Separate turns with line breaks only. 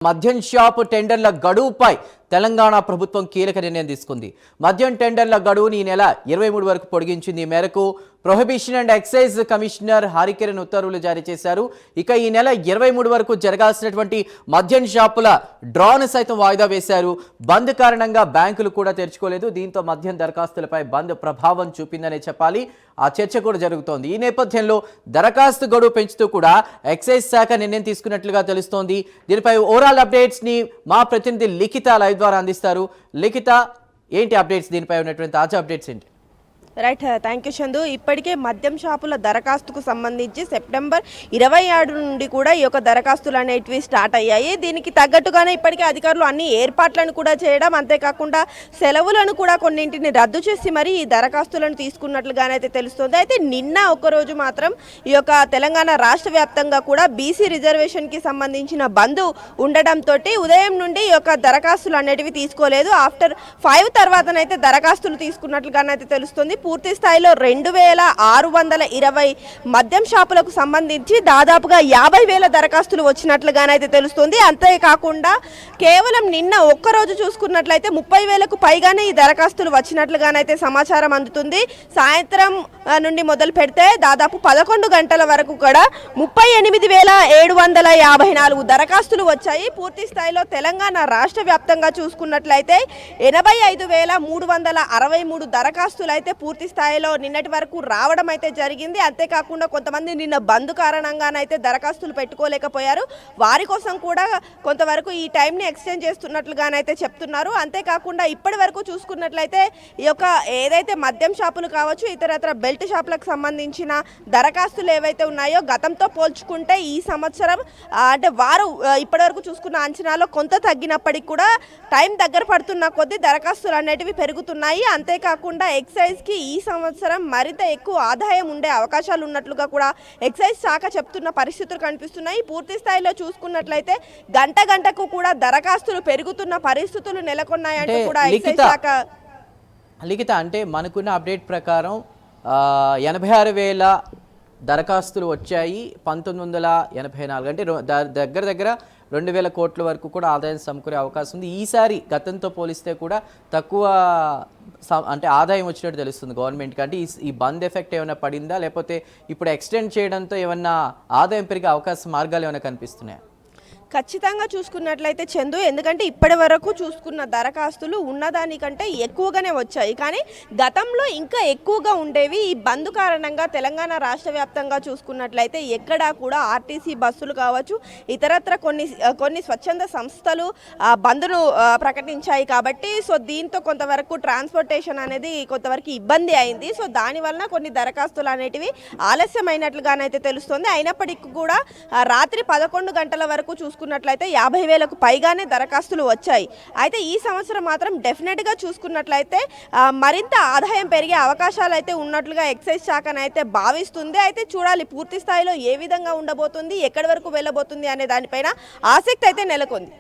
మద్యం షాప్ టెండర్ల గడువుపై తెలంగాణ ప్రభుత్వం కీలక నిర్ణయం తీసుకుంది. మద్యం టెండర్ల గడువుని ఈ నెల 23 వరకు పొడిగించింది. ఈ మేరకు prohibition and excise commissioner Harikiran ఉత్తర్వులు జారీ చేశారు. ఇక ఈ నెల 23 వరకు జరగాల్సినటువంటి మద్యం షాపుల డ్రాను సైతం వాయిదా వేశారు. బంద్ కారణంగా బ్యాంకులు కూడా తెరుచుకోలేదు. దీంతో మద్యం దరఖాస్తులపై బంద్ ప్రభావం చూపిందనే చెప్పాలి. ఆ చర్చ కూడా జరుగుతోంది. ఈ నేపథ్యంలో దరఖాస్తు గడువు పెంచుతూ కూడా ఎక్సైజ్ శాఖ నిర్ణయం తీసుకున్నట్లుగా తెలుస్తోంది. దీనిపై ఓవరాల్ అప్డేట్స్ ని మా ప్రతినిధి లిఖిత లైవ్ ద్వారా అందిస్తారు. లిఖిత, ఏంటి అప్డేట్స్, దీనిపై ఉన్నటువంటి తాజా అప్డేట్స్ ఏంటి?
Right, thank you Chandu. ఇప్పటికే మద్యం షాపుల దరఖాస్తుకు సంబంధించి సెప్టెంబర్ 27 నుండి కూడా ఈ యొక్క దరఖాస్తులు అనేటివి స్టార్ట్ అయ్యాయి. దీనికి తగ్గట్టుగానే ఇప్పటికే అధికారులు అన్ని ఏర్పాట్లను కూడా చేయడం, అంతేకాకుండా సెలవులను కూడా కొన్నింటిని రద్దు చేసి మరి ఈ దరఖాస్తులను తీసుకున్నట్లుగానైతే తెలుస్తుంది. అయితే నిన్న ఒక్కరోజు మాత్రం ఈ యొక్క తెలంగాణ రాష్ట్ర వ్యాప్తంగా కూడా బీసీ రిజర్వేషన్కి సంబంధించిన బంద్ ఉండడంతో ఉదయం నుండి ఈ యొక్క దరఖాస్తులు అనేటివి తీసుకోలేదు. ఆఫ్టర్ 5 తర్వాతనైతే దరఖాస్తులు తీసుకున్నట్లుగానైతే తెలుస్తుంది. పూర్తి స్థాయిలో 2620 మద్యం షాపులకు సంబంధించి దాదాపుగా 50,000 దరఖాస్తులు వచ్చినట్లుగానైతే తెలుస్తుంది. అంతేకాకుండా కేవలం నిన్న ఒక్కరోజు చూసుకున్నట్లయితే 30,000కు పైగానే ఈ దరఖాస్తులు వచ్చినట్లుగానైతే సమాచారం అందుతుంది. సాయంత్రం నుండి మొదలు పెడితే దాదాపు 11 గంటల వరకు కూడా 38,754 దరఖాస్తులు వచ్చాయి. పూర్తి స్థాయిలో తెలంగాణ రాష్ట్ర వ్యాప్తంగా చూసుకున్నట్లయితే 85,363 దరఖాస్తులు అయితే పూర్తి స్థాయిలో నిన్నటి వరకు రావడం అయితే జరిగింది. అంతేకాకుండా కొంతమంది నిన్న బంద్ కారణంగానైతే దరఖాస్తులు పెట్టుకోలేకపోయారు. వారి కోసం కూడా కొంతవరకు ఈ టైంని ఎక్స్టెండ్ చేస్తున్నట్లుగానైతే చెప్తున్నారు. అంతేకాకుండా ఇప్పటి వరకు చూసుకున్నట్లయితే ఈ యొక్క ఏదైతే మద్యం షాపులు కావచ్చు, ఇతరత్ర బెల్ట్ షాపులకు సంబంధించిన దరఖాస్తులు ఏవైతే ఉన్నాయో గతంతో పోల్చుకుంటే ఈ సంవత్సరం అంటే వారు ఇప్పటివరకు చూసుకున్న అంచనాలో కొంత తగ్గినప్పటికీ కూడా టైం దగ్గర పడుతున్న కొద్దీ దరఖాస్తులు అనేటివి పెరుగుతున్నాయి. అంతేకాకుండా ఎక్సైజ్కి ఈ సంవత్సరం మరింత ఎక్కువ ఆదాయం ఉండే అవకాశాలు ఉన్నట్లుగా కూడా ఎక్సైజ్ శాఖ చెప్తున్న పరిస్థితులు కనిపిస్తున్నాయి. పూర్తి స్థాయిలో చూసుకున్నట్లయితే గంటకు కూడా దరఖాస్తులు పెరుగుతున్న పరిస్థితులు నెలకొన్నాయంటూ కూడా ఎక్సైజ్ శాఖ.
లిఖిత, అంటే మనకున్న అప్డేట్ ప్రకారం 86,000 దరఖాస్తులు వచ్చాయి. 1984 అంటే దగ్గర 2,000 కోట్ల వరకు కూడా ఆదాయం సమకూరే అవకాశం ఉంది. ఈసారి గతంతో పోలిస్తే కూడా తక్కువ అంటే ఆదాయం వచ్చినట్టు తెలుస్తుంది గవర్నమెంట్కి. అంటే ఈ బంద్ ఎఫెక్ట్ ఏమైనా పడిందా, లేకపోతే ఇప్పుడు ఎక్స్టెండ్ చేయడంతో ఏమన్నా ఆదాయం పెరిగే అవకాశం మార్గాలు ఏమైనా కనిపిస్తున్నాయా?
ఖచ్చితంగా చూసుకున్నట్లయితే చందు, ఎందుకంటే ఇప్పటి వరకు చూసుకున్న దరఖాస్తులు ఉన్నదానికంటే ఎక్కువగానే వచ్చాయి. కానీ గతంలో ఇంకా ఎక్కువగా ఉండేవి. ఈ బంద్ కారణంగా తెలంగాణ రాష్ట్ర వ్యాప్తంగా చూసుకున్నట్లయితే ఎక్కడా కూడా ఆర్టీసీ బస్సులు కావచ్చు, ఇతరత్ర కొన్ని స్వచ్ఛంద సంస్థలు బంద్ను ప్రకటించాయి. కాబట్టి దీంతో కొంతవరకు ట్రాన్స్పోర్టేషన్ అనేది కొంతవరకు ఇబ్బంది అయింది. దానివలన కొన్ని దరఖాస్తులు అనేటివి ఆలస్యమైనట్లుగానైతే తెలుస్తుంది. అయినప్పటికీ కూడా రాత్రి 11 గంటల వరకు చూసుకున్నట్లయితే 50,000కు పైగానే దరఖాస్తులు వచ్చాయి. అయితే ఈ సంవత్సరం మాత్రం డెఫినెట్గా చూసుకున్నట్లయితే మరింత ఆదాయం పెరిగే అవకాశాలు అయితే ఉన్నట్లుగా ఎక్సైజ్ శాఖనైతే భావిస్తుంది. అయితే చూడాలి పూర్తి స్థాయిలో ఏ విధంగా ఉండబోతుంది, ఎక్కడి వరకు వెళ్ళబోతుంది అనే దానిపైన ఆసక్తి అయితే నెలకొంది.